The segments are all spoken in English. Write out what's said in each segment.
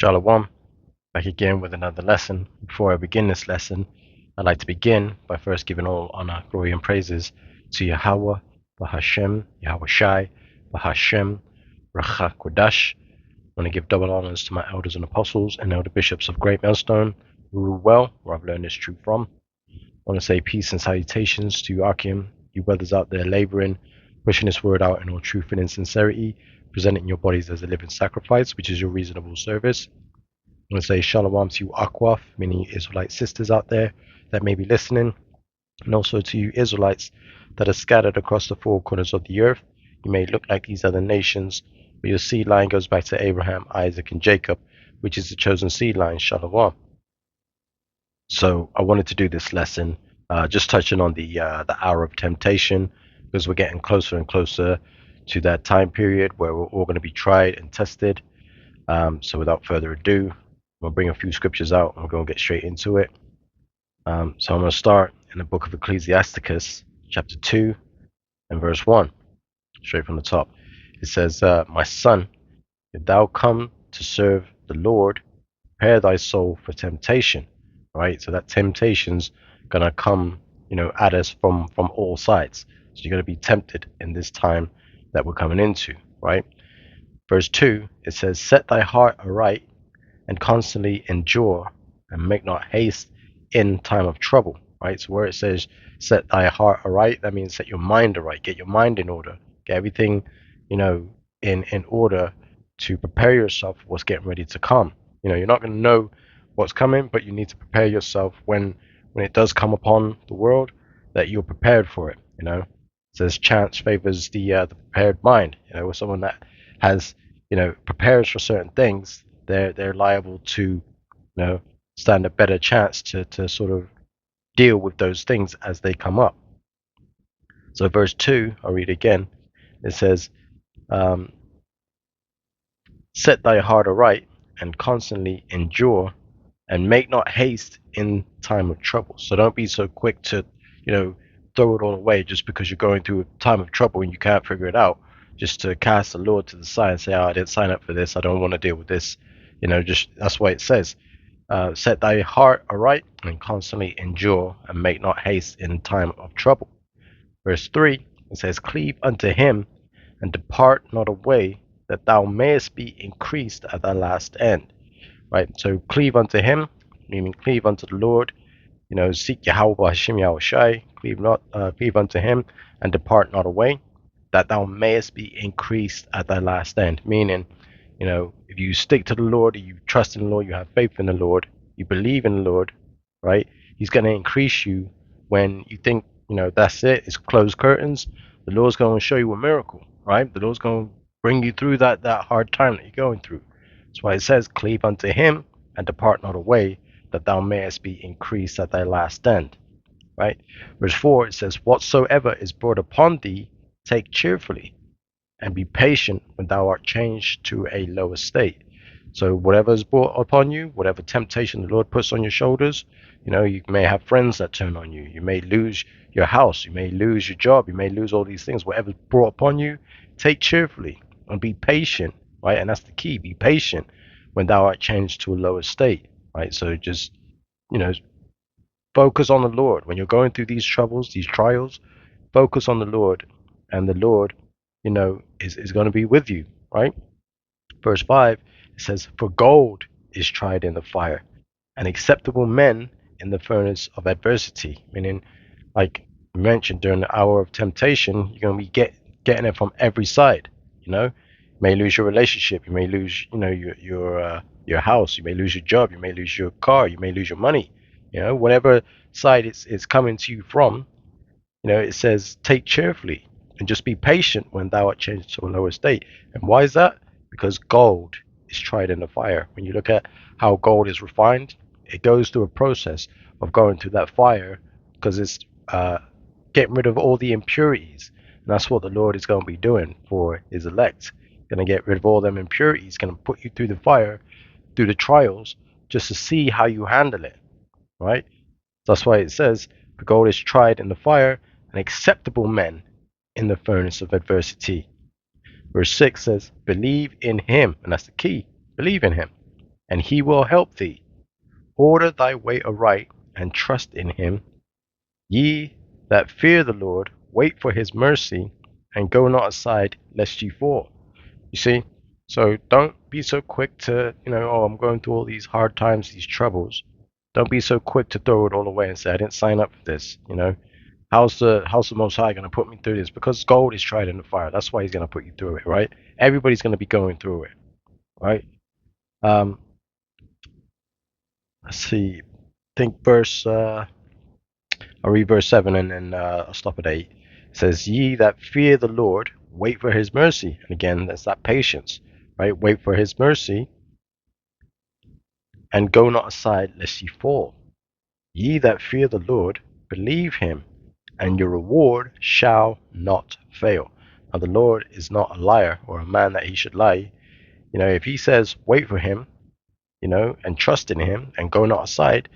Shalom, back again with another lesson. Before I begin this lesson, I'd like to begin by first giving all honor, glory, and praises to Yahweh, Bahashem, Yahweh Shai, Bahashem, Racha Kodash. I want to give double honors to my elders and apostles and elder bishops of Great Millstone who rule well, where I've learned this truth from. I want to say peace and salutations to you, Akim, you brothers out there laboring, pushing this word out in all truth and in sincerity, presenting your bodies as a living sacrifice, which is your reasonable service. I want to say shalom to you, Akwaf, many Israelite sisters out there that may be listening, and also to you, Israelites that are scattered across the four corners of the earth. You may look like these other nations, but your seed line goes back to Abraham, Isaac, and Jacob, which is the chosen seed line, shalom. So I wanted to do this lesson, just touching on the hour of temptation, because we're getting closer and closer to that time period where we're all going to be tried and tested. So without further ado, I'm going to bring a few scriptures out and we're going to get straight into it. So I'm going to start in the book of Ecclesiasticus, chapter 2 and verse 1, straight from the top. It says, my son, if thou come to serve the Lord, prepare thy soul for temptation. Right? So that temptation's going to come, at us from all sides. So you're going to be tempted in this time that we're coming into, right? Verse 2, it says, set thy heart aright and constantly endure and make not haste in time of trouble, right? So where it says set thy heart aright, that means set your mind aright, get your mind in order, get everything, in order to prepare yourself for what's getting ready to come. You're not going to know what's coming, but you need to prepare yourself when it does come upon the world, that you're prepared for it. It says chance favors the prepared mind. With someone that has prepares for certain things, they're liable to stand a better chance to sort of deal with those things as they come up. So verse 2, I'll read again. It says, set thy heart aright and constantly endure and make not haste in time of trouble. So don't be so quick to throw it all away just because you're going through a time of trouble and you can't figure it out, just to cast the Lord to the side and say, I didn't sign up for this, I don't want to deal with this. Just that's why it says, set thy heart aright and constantly endure and make not haste in time of trouble. Verse 3, it says, cleave unto him and depart not away, that thou mayest be increased at thy last end. Right? So cleave unto him, meaning cleave unto the Lord, seek Yahweh Hashem Yahweh Shai, cleave unto him and depart not away, that thou mayest be increased at thy last end. Meaning, if you stick to the Lord, you trust in the Lord, you have faith in the Lord, you believe in the Lord, right? He's going to increase you when you think, that's it, it's closed curtains. The Lord's going to show you a miracle, right? The Lord's going to bring you through that hard time that you're going through. That's why it says, cleave unto him and depart not away, that thou mayest be increased at thy last end. Right? Verse 4, it says, whatsoever is brought upon thee, take cheerfully, and be patient when thou art changed to a lower state. So whatever is brought upon you, whatever temptation the Lord puts on your shoulders, you may have friends that turn on you. You may lose your house. You may lose your job. You may lose all these things. Whatever's brought upon you, take cheerfully and be patient, right? And that's the key. Be patient when thou art changed to a lower state, right? So just, focus on the Lord. When you're going through these troubles, these trials, focus on the Lord, and the Lord, is going to be with you, right? Verse 5, it says, for gold is tried in the fire, and acceptable men in the furnace of adversity. Meaning, like we mentioned, during the hour of temptation, you're going to be getting it from every side. You may lose your relationship, you may lose, your house, you may lose your job, you may lose your car, you may lose your money. Whatever side it's coming to you from, it says take cheerfully and just be patient when thou art changed to a lower state. And why is that? Because gold is tried in the fire. When you look at how gold is refined, it goes through a process of going through that fire, because it's getting rid of all the impurities. And that's what the Lord is going to be doing for his elect. Going to get rid of all them impurities, going to put you through the fire, through the trials, just to see how you handle it. Right? That's why it says, the gold is tried in the fire, and acceptable men in the furnace of adversity. Verse 6 says, believe in him, and that's the key. Believe in him. and he will help thee. Order thy way aright, and trust in him. Ye that fear the Lord, wait for his mercy, and go not aside, lest ye fall. You see? So don't be so quick to, oh, I'm going through all these hard times, these troubles. Don't be so quick to throw it all away and say, I didn't sign up for this. How's the Most High going to put me through this? Because gold is tried in the fire. That's why He's going to put you through it, right? Everybody's going to be going through it, right? Um, let's see. Think verse. I'll read verse 7 and then I'll stop at 8. It says, "Ye that fear the Lord, wait for His mercy." And again, that's that patience, right? Wait for His mercy, and go not aside lest ye fall. Ye that fear the Lord, believe Him, and your reward shall not fail. Now, the Lord is not a liar or a man that He should lie. If He says, wait for Him, and trust in Him, and go not aside,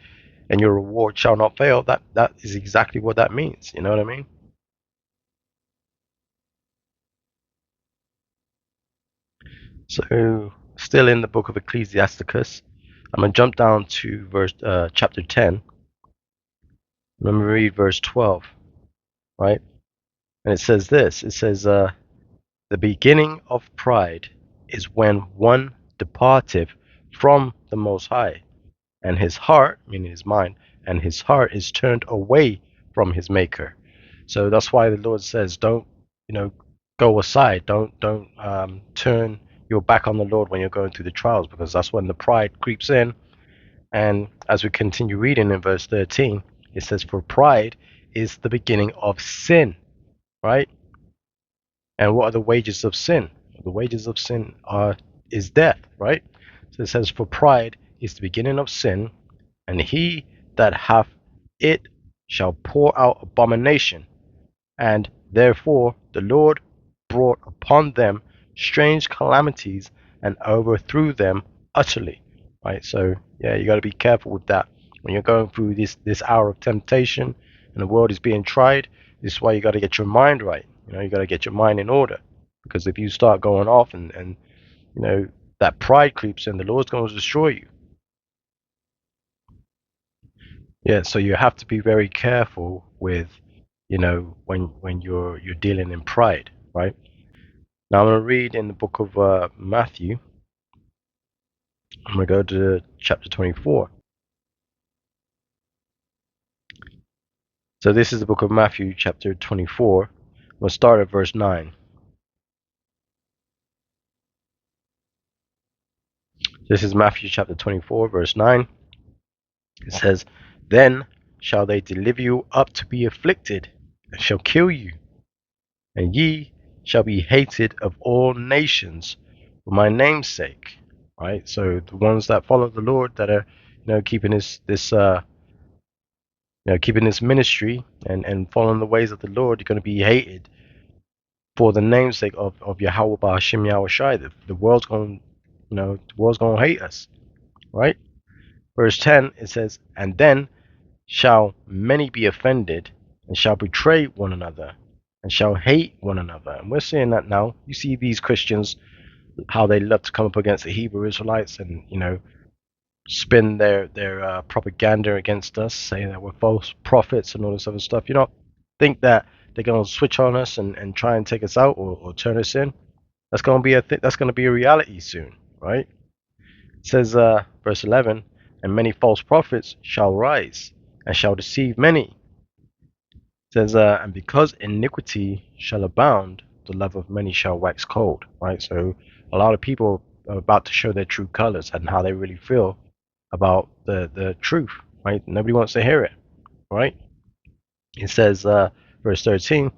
and your reward shall not fail, that is exactly what that means. You know what I mean? So, still in the book of Ecclesiasticus, I'm going to jump down to chapter 10. I'm going to read verse 12, right? And it says this. It says, "The beginning of pride is when one departeth from the Most High, and his heart," meaning his mind, "and his heart is turned away from his Maker." So that's why the Lord says, don't, go aside. Don't turn your back on the Lord when you're going through the trials, because that's when the pride creeps in. And as we continue reading in verse 13, it says, "For pride is the beginning of sin," right? And what are the wages of sin? The wages of sin is death, right? So it says, "For pride is the beginning of sin, and he that hath it shall pour out abomination. And therefore the Lord brought upon them strange calamities and overthrew them utterly." Right? So yeah, you got to be careful with that when you're going through this hour of temptation and the world is being tried. This is why you got to get your mind right. You got to get your mind in order, because if you start going off and that pride creeps in, the Lord's going to destroy you. Yeah, so you have to be very careful with, when you're dealing in pride, right? Now I'm going to read in the book of Matthew. I'm going to go to chapter 24. So this is the book of Matthew, chapter 24. We'll start at verse 9. This is Matthew chapter 24, verse 9. It says, "Then shall they deliver you up to be afflicted, and shall kill you, and ye shall be hated of all nations for my name's sake." Right? So the ones that follow the Lord, that are, keeping keeping this ministry and following the ways of the Lord, you're going to be hated for the namesake of Yahweh Ba'ashim Yahweh Shai. The world's going, the world's going to hate us, right? Verse 10, it says, "And then shall many be offended, and shall betray one another, and shall hate one another." And we're seeing that now. You see these Christians, how they love to come up against the Hebrew Israelites and, spin their propaganda against us, saying that we're false prophets and all this other stuff. You don't think that they're going to switch on us and try and take us out or turn us in? That's going to be that's going to be a reality soon, right? It says, verse 11, "And many false prophets shall rise and shall deceive many." It says, "And because iniquity shall abound, the love of many shall wax cold." Right? So a lot of people are about to show their true colors and how they really feel about the truth, right? Nobody wants to hear it, right? It says, verse 13,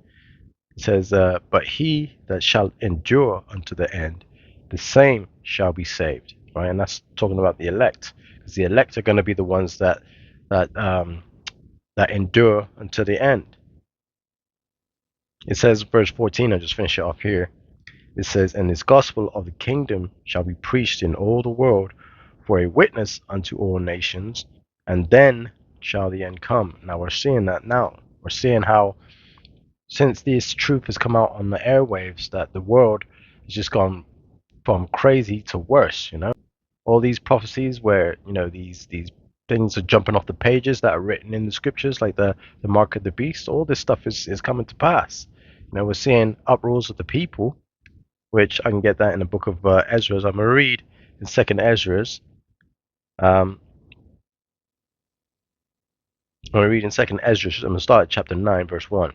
it says, "But he that shall endure unto the end, the same shall be saved," right? And that's talking about the elect, because the elect are going to be the ones that that endure until the end. It says, verse 14, I'll just finish it off here. It says, "And this gospel of the kingdom shall be preached in all the world for a witness unto all nations, and then shall the end come." Now we're seeing that now. We're seeing how, since this truth has come out on the airwaves, that the world has just gone from crazy to worse, all these prophecies where, you know, these things are jumping off the pages that are written in the scriptures, like the mark of the beast. All this stuff is coming to pass. You know, we're seeing uproars of the people, which I can get that in the book of Ezra. I'm going to read in Second Ezra's. I'm going to read in Second Ezra. I'm going to start at chapter 9, verse 1,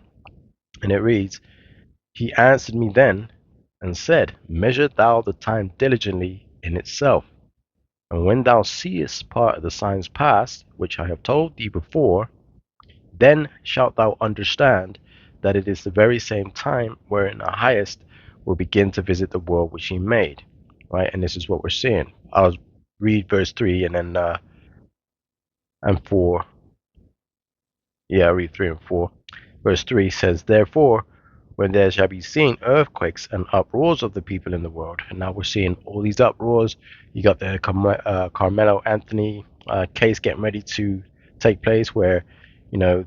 and it reads, "He answered me then and said, Measure thou the time diligently in itself, and when thou seest part of the signs past, which I have told thee before, then shalt thou understand that it is the very same time wherein the highest will begin to visit the world which he made." Right, and this is what we're seeing. I'll read verse 3 and then and 4. Yeah, I'll read 3 and 4. Verse 3 says, "Therefore, when there shall be seen earthquakes and uproars of the people in the world," and now we're seeing all these uproars. You got the Carmelo Anthony case getting ready to take place, where, you know,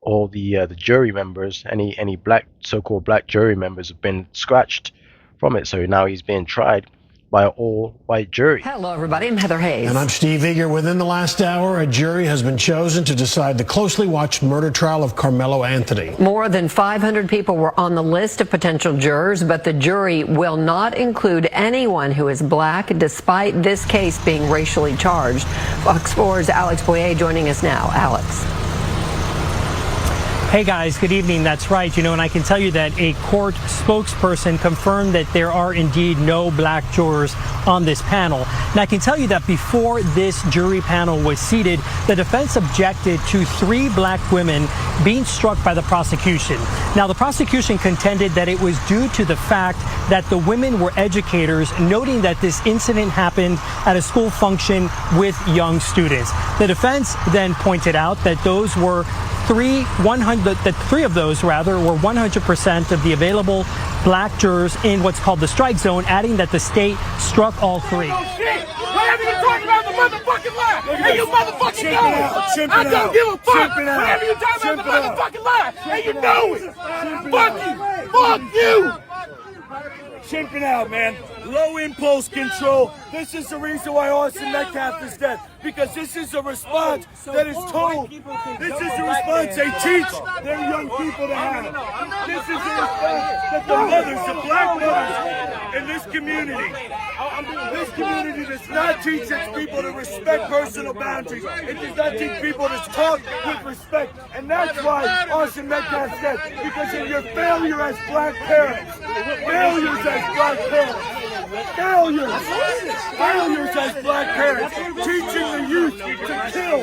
all the jury members, any black, so-called black jury members, have been scratched from it. So now he's being tried by an all-white jury. Hello, everybody. I'm Heather Hayes. And I'm Steve Eager. Within the last hour, a jury has been chosen to decide the closely watched murder trial of Carmelo Anthony. More than 500 people were on the list of potential jurors, but the jury will not include anyone who is black, despite this case being racially charged. Fox 4's Alex Boyer joining us now. Alex. Hey guys, good evening. That's right. You know, and I can tell you that a court spokesperson confirmed that there are indeed no black jurors on this panel. And I can tell you that before this jury panel was seated, the defense objected to 3 black women being struck by the prosecution. Now, the prosecution contended that it was due to the fact that the women were educators, noting that this incident happened at a school function with young students. The defense then pointed out that those were three of those were 100% of the available black jurors in what's called the strike zone, adding that the state struck all 3. Oh, shit. Whatever you talking about the motherfucking lie, and you motherfucking know it. I don't give a fuck. Whatever you talking about the motherfucking lie, and you know it. Fuck you. Fuck you. Chimp it out, man. Low impulse control. This is the reason why Austin Metcalf is dead. Because this is a response that is told. This is the response they teach their young people to have. This is the response that the mothers, the black mothers in this community does not teach its people to respect personal boundaries. It does not teach people to talk with respect. And that's why Austin Metcalf said, because of your failure as black parents. Failures as black parents. Failures as black parents. Teaching the youth to kill.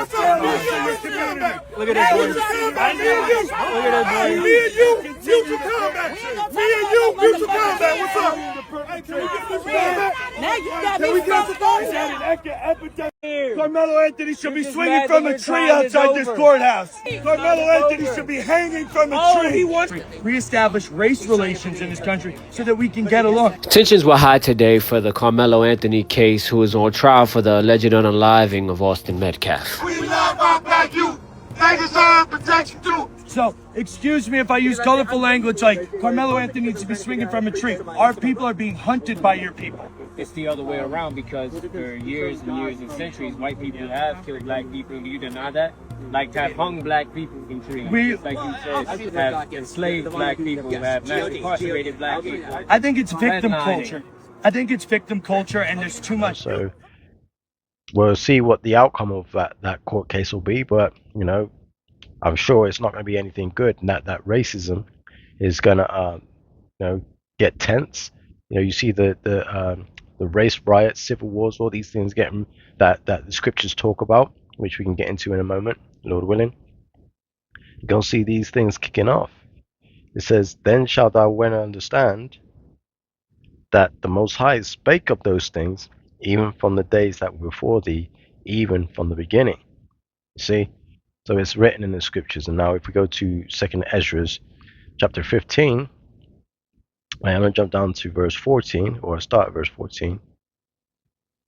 Failures in your community. Look at this. Me and you, mutual combat. Me and you, mutual combat. What's up? Now you got me from Carmelo Anthony should be swinging from a tree outside this courthouse. Carmelo Anthony should be hanging from a tree. He wants to reestablish race relations in this country so that we can get along. Tensions were high today for the Carmelo Anthony case, who is on trial for the alleged unaliving of Austin Metcalf. We love our black youth. They deserve protection too. So, excuse me if I use colorful language like Carmelo Anthony needs to be swinging from a tree. Our people are being hunted by your people. It's the other way around, because for years and years and centuries, white people have killed black people. Do you deny that? Like, have hung black people in trees. Like you said, have enslaved black people, have mass incarcerated black people. I think it's victim culture. I think it's victim culture, and there's too much. So we'll see what the outcome of that court case will be, but, you know, I'm sure it's not going to be anything good, and that racism is going to, you know, get tense. You know, you see the race riots, civil wars, all these things getting that the scriptures talk about, which we can get into in a moment, Lord willing. You're going to see these things kicking off. It says, "Then shalt thou well understand that the Most High spake of those things, even from the days that were before thee, even from the beginning." You see? So it's written in the scriptures. And now if we go to 2nd Ezra, chapter 15, I'm going to jump down to verse 14, or start at verse 14.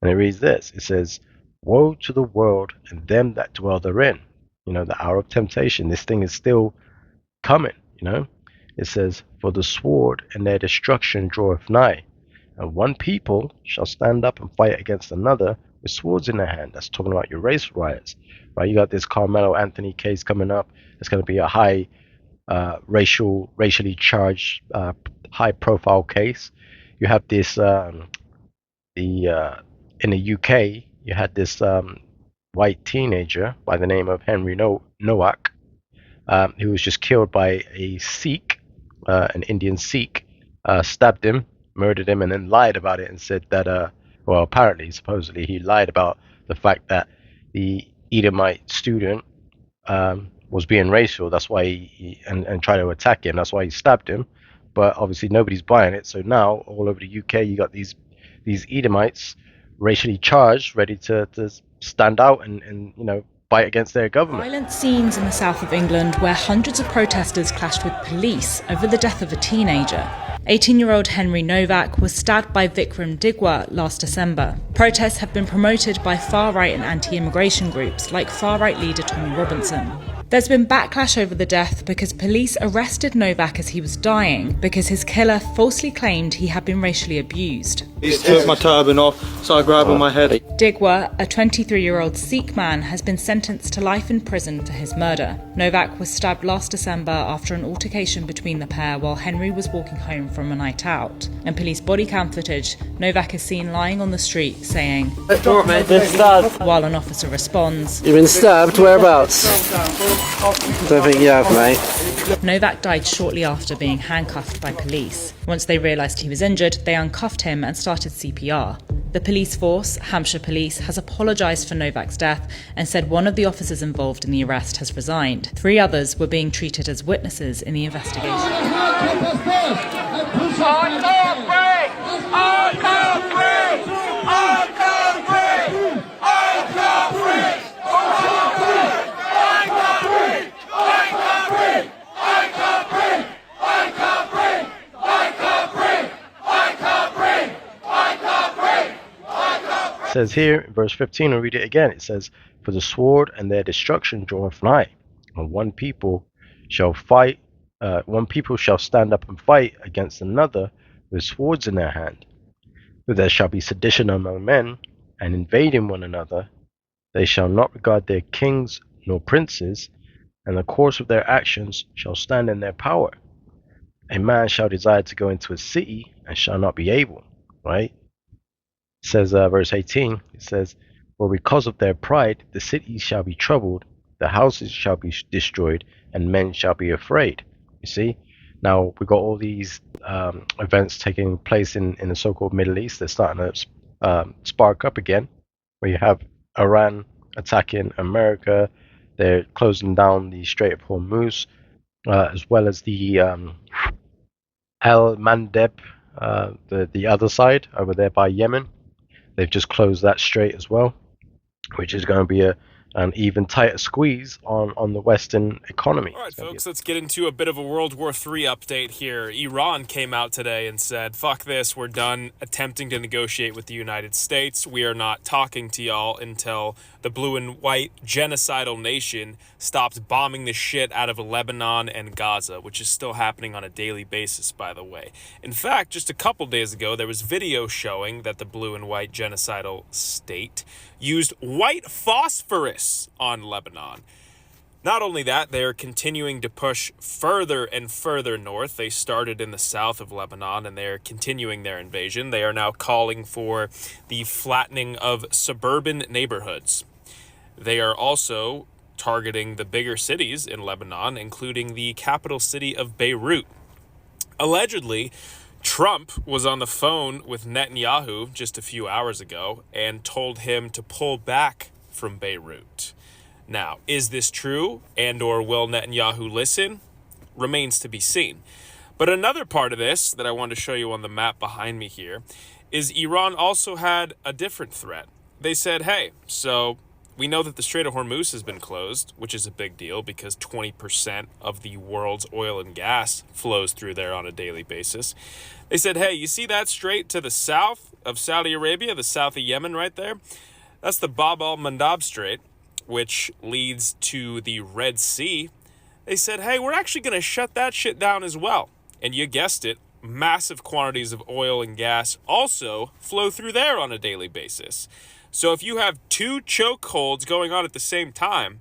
And it reads this. It says, "Woe to the world and them that dwell therein." You know, the hour of temptation. This thing is still coming, you know. It says, "For the sword and their destruction draweth nigh, And one people shall stand up and fight against another with swords in their hand. That's talking about your race riots, right? You got this Carmelo Anthony case coming up. It's going to be a high racially charged, high-profile case. You have this in the UK. You had this white teenager by the name of Henry Nowak, who was just killed by a Sikh, an Indian Sikh, stabbed him, murdered him, and then lied about it and said that, well, apparently, supposedly, he lied about the fact that the Edomite student was being racial. That's why and tried to attack him. That's why he stabbed him. But obviously, nobody's buying it. So now, all over the UK, you got these Edomites, racially charged, ready to stand out and fight against their government. Violent scenes in the south of England where hundreds of protesters clashed with police over the death of a teenager. 18-year-old Henry Novak was stabbed by Vikram Digwa last December. Protests have been promoted by far-right and anti-immigration groups like far-right leader Tommy Robinson. There's been backlash over the death because police arrested Novak as he was dying because his killer falsely claimed he had been racially abused. He took my turban off, so I grabbed on my head. Digwa, a 23-year-old Sikh man, has been sentenced to life in prison for his murder. Novak was stabbed last December after an altercation between the pair while Henry was walking home from a night out. In police body cam footage, Novak is seen lying on the street saying, while an officer responds, "You've been stabbed? Whereabouts?" "Don't think you have, mate." Novak died shortly after being handcuffed by police. Once they realised he was injured, they uncuffed him and started CPR. The police force, Hampshire Police, has apologised for Novak's death and said one of the officers involved in the arrest has resigned. 3 others were being treated as witnesses in the investigation. It says here in verse 15, I'll read it again. It says, "For the sword and their destruction draweth nigh, and one people shall stand up and fight against another with swords in their hand. But there shall be sedition among men, and invading one another. They shall not regard their kings nor princes, and the course of their actions shall stand in their power. A man shall desire to go into a city, and shall not be able." Right? It says, verse 18, it says, "For because of their pride, the cities shall be troubled, the houses shall be destroyed, and men shall be afraid." You see? Now, we've got all these events taking place in the so-called Middle East. They're starting to spark up again, where you have Iran attacking America. They're closing down the Strait of Hormuz, as well as the Al Mandeb, the other side over there by Yemen. They've just closed that strait as well, which is going to be an even tighter squeeze on the Western economy. All right, folks, let's get into a bit of a World War III update here. Iran came out today and said, fuck this, we're done attempting to negotiate with the United States. We are not talking to y'all until the blue and white genocidal nation stops bombing the shit out of Lebanon and Gaza, which is still happening on a daily basis, by the way. In fact, just a couple days ago, there was video showing that the blue and white genocidal state used white phosphorus on Lebanon. Not only that, they are continuing to push further and further north. They started in the south of Lebanon, and they're continuing their invasion. They are now calling for the flattening of suburban neighborhoods. They are also targeting the bigger cities in Lebanon, including the capital city of Beirut. Allegedly, Trump was on the phone with Netanyahu just a few hours ago and told him to pull back from Beirut. Now, is this true, and/or will Netanyahu listen? Remains to be seen. But another part of this that I want to show you on the map behind me here is Iran also had a different threat. They said, hey, so we know that the Strait of Hormuz has been closed, which is a big deal because 20% of the world's oil and gas flows through there on a daily basis. They said, hey, you see that strait to the south of Saudi Arabia, the south of Yemen right there? That's the Bab al-Mandab Strait, which leads to the Red Sea. They said, hey, we're actually going to shut that shit down as well. And you guessed it, massive quantities of oil and gas also flow through there on a daily basis. So if you have two chokeholds going on at the same time,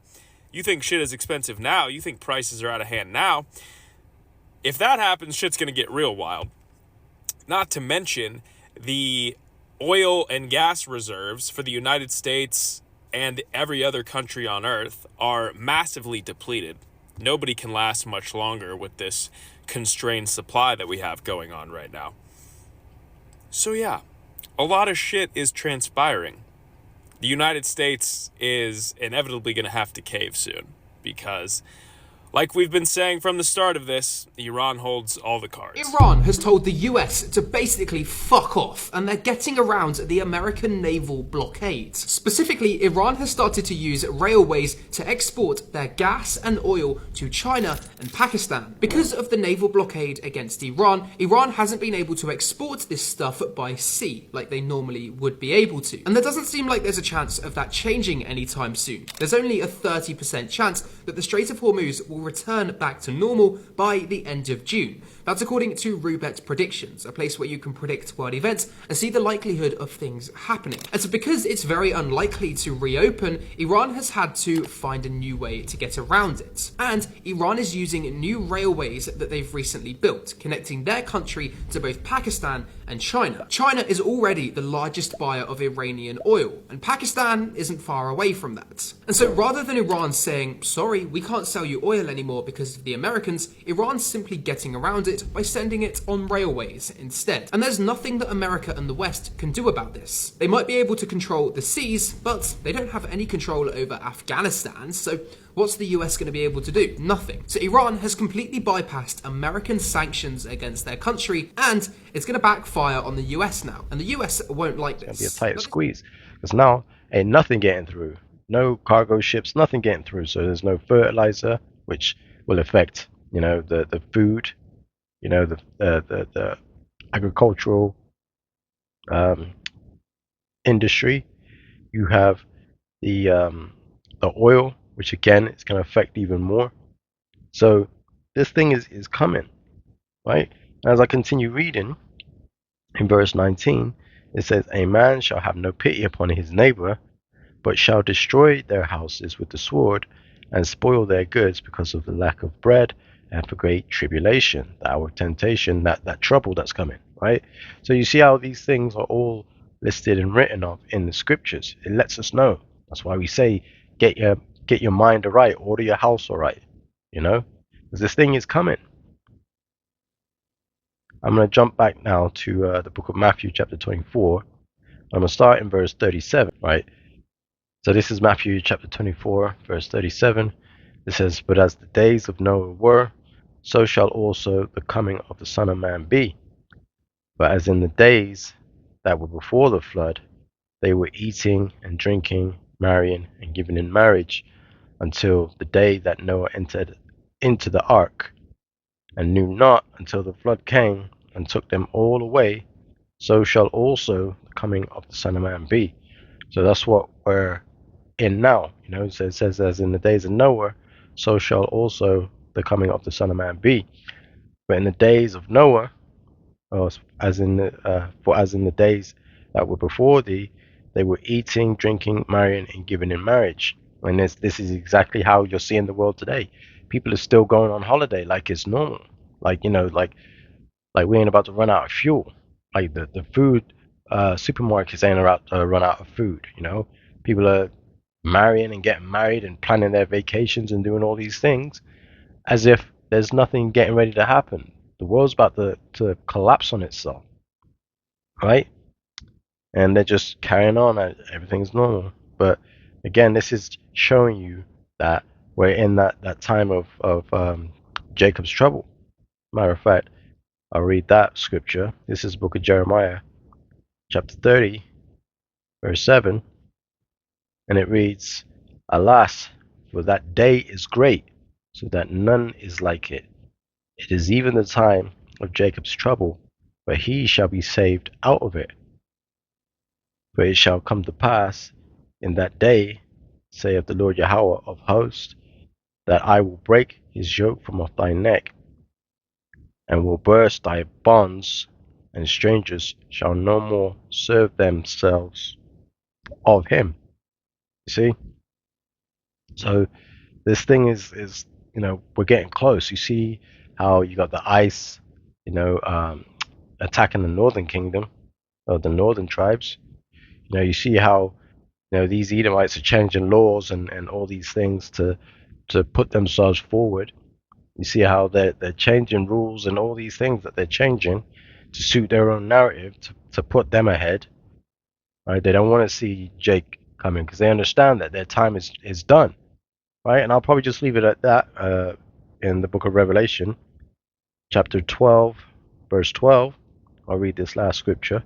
you think shit is expensive now, you think prices are out of hand now. If that happens, shit's going to get real wild. Not to mention the oil and gas reserves for the United States and every other country on Earth are massively depleted. Nobody can last much longer with this constrained supply that we have going on right now. So yeah, a lot of shit is transpiring. The United States is inevitably going to have to cave soon because, like we've been saying from the start of this, Iran holds all the cards. Iran has told the US to basically fuck off, and they're getting around the American naval blockade. Specifically, Iran has started to use railways to export their gas and oil to China and Pakistan. Because of the naval blockade against Iran, Iran hasn't been able to export this stuff by sea like they normally would be able to. And there doesn't seem like there's a chance of that changing anytime soon. There's only a 30% chance that the Strait of Hormuz will return back to normal by the end of June. That's according to Rubet Predictions, a place where you can predict world events and see the likelihood of things happening. And so because it's very unlikely to reopen, Iran has had to find a new way to get around it. And Iran is using new railways that they've recently built, connecting their country to both Pakistan and China. China is already the largest buyer of Iranian oil, and Pakistan isn't far away from that. And so rather than Iran saying, sorry, we can't sell you oil anymore because of the Americans, Iran's simply getting around it by sending it on railways instead. And there's nothing that America and the West can do about this. They might be able to control the seas, but they don't have any control over Afghanistan, so what's the US going to be able to do? Nothing. So Iran has completely bypassed American sanctions against their country, and it's going to backfire on the US now. And the US won't like this. It's going to be a tight squeeze, because now ain't nothing getting through. No cargo ships, nothing getting through. So there's no fertilizer, which will affect, the food, the agricultural industry. You have the oil, which again is going to affect even more. So this thing is coming, right? As I continue reading, in verse 19, it says, "A man shall have no pity upon his neighbor, but shall destroy their houses with the sword, and spoil their goods because of the lack of bread, and for great tribulation," the hour of temptation, that trouble that's coming, right? So you see how these things are all listed and written of in the scriptures. It lets us know. That's why we say, get your mind aright, order your house aright, because this thing is coming. I'm going to jump back now to the book of Matthew, chapter 24. I'm going to start in verse 37, right? So this is Matthew chapter 24, verse 37. It says, "But as the days of Noah were, so shall also the coming of the Son of Man be. But as in the days that were before the flood, they were eating and drinking, marrying and giving in marriage, until the day that Noah entered into the ark, and knew not until the flood came and took them all away, so shall also the coming of the Son of Man be." So that's what we're in now. So it says, as in the days of Noah, so shall also the coming of the Son of Man be. But in the days of Noah, as in the days that were before thee, they were eating, drinking, marrying, and giving in marriage. And this is exactly how you're seeing the world today. People are still going on holiday like it's normal. Like we ain't about to run out of fuel. Like the food supermarkets ain't about to run out of food. People are marrying and getting married and planning their vacations and doing all these things as if there's nothing getting ready to happen. The world's about to collapse on itself, right? And they're just carrying on. Everything's normal. But again, this is showing you that we're in that time of Jacob's trouble. Matter of fact, I'll read that scripture. This is the book of Jeremiah, chapter 30, verse 7. And it reads, "Alas, for that day is great, so that none is like it. It is even the time of Jacob's trouble, but he shall be saved out of it. For it shall come to pass in that day, saith the Lord Yahweh of hosts, that I will break his yoke from off thy neck, and will burst thy bonds, and strangers shall no more serve themselves of him. You see? So this thing is we're getting close. You see how you got the ICE, attacking the northern kingdom, or the northern tribes. You see how these Edomites are changing laws and all these things to put themselves forward. You see how they're changing rules and all these things that they're changing to suit their own narrative, to put them ahead. Right? They don't want to see Jake coming because they understand that their time is done. Right? And I'll probably just leave it at that in the book of Revelation, chapter 12, verse 12. I'll read this last scripture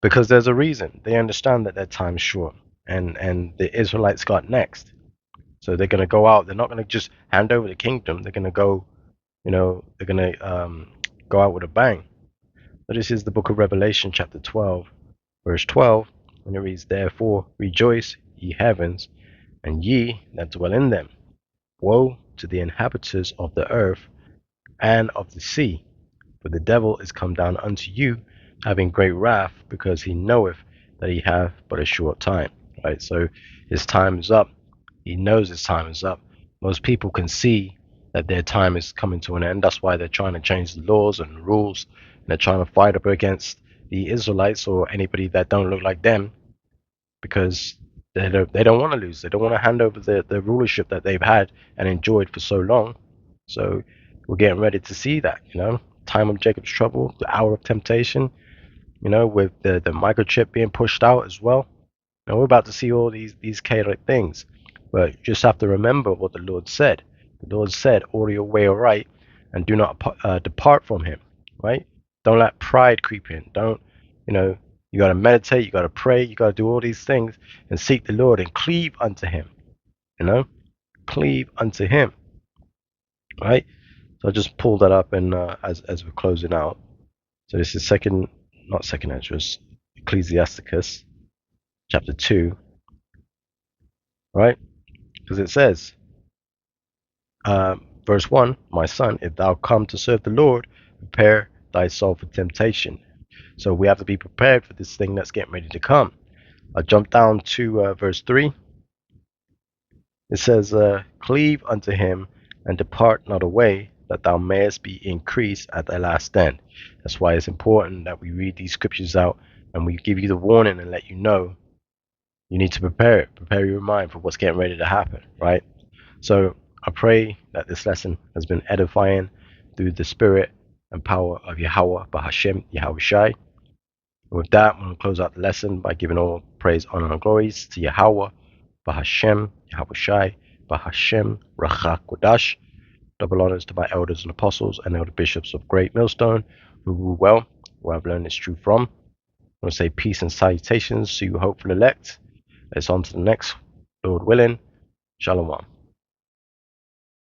because there's a reason. They understand that their time is short, and the Israelites got next. So they're going to go out. They're not going to just hand over the kingdom. They're going to go, they're going to go out with a bang. So this is the book of Revelation, chapter 12, verse 12. And it reads, "Therefore rejoice, ye heavens, and ye that dwell in them. Woe to the inhabitants of the earth and of the sea, for the devil is come down unto you, having great wrath, because he knoweth that he hath but a short time." Right? So his time is up. He knows his time is up. Most people can see that their time is coming to an end. That's why they're trying to change the laws and the rules, and they're trying to fight up against the Israelites or anybody that don't look like them, because they don't want to lose. They don't want to hand over the rulership that they've had and enjoyed for so long. So we're getting ready to see that, time of Jacob's trouble, the hour of temptation, with the microchip being pushed out as well. And we're about to see all these chaotic things. But you just have to remember what the Lord said. The Lord said, "Order your way aright, and do not depart from him." Right? Don't let pride creep in. Don't, you got to meditate, you got to pray, you got to do all these things and seek the Lord and cleave unto him. Cleave unto him. Right? So I just pulled that up, and as we're closing out. So this is not second Esdras, Ecclesiasticus, chapter 2. Right? Because it says, verse 1, "My son, if thou come to serve the Lord, prepare thyself for temptation." So we have to be prepared for this thing that's getting ready to come. I'll jump down to verse 3. It says, "Cleave unto him, and depart not away, that thou mayest be increased at thy last end." That's why it's important that we read these scriptures out and we give you the warning and let you know you need to prepare your mind for what's getting ready to happen, right? So I pray that this lesson has been edifying through the spirit and power of Yahweh, Bahashem, Yahweh Shai. And with that, I'm going to close out the lesson by giving all praise, honor, and glories to Yahweh, Bahashem, Yahweh Shai, Bahashem, Rachak Kodash. Double honors to my elders and apostles and elder bishops of Great Millstone, who rule well, where I've learned this truth from. I want to say peace and salutations to you hopeful elect. Let's on to the next, Lord willing. Shalom.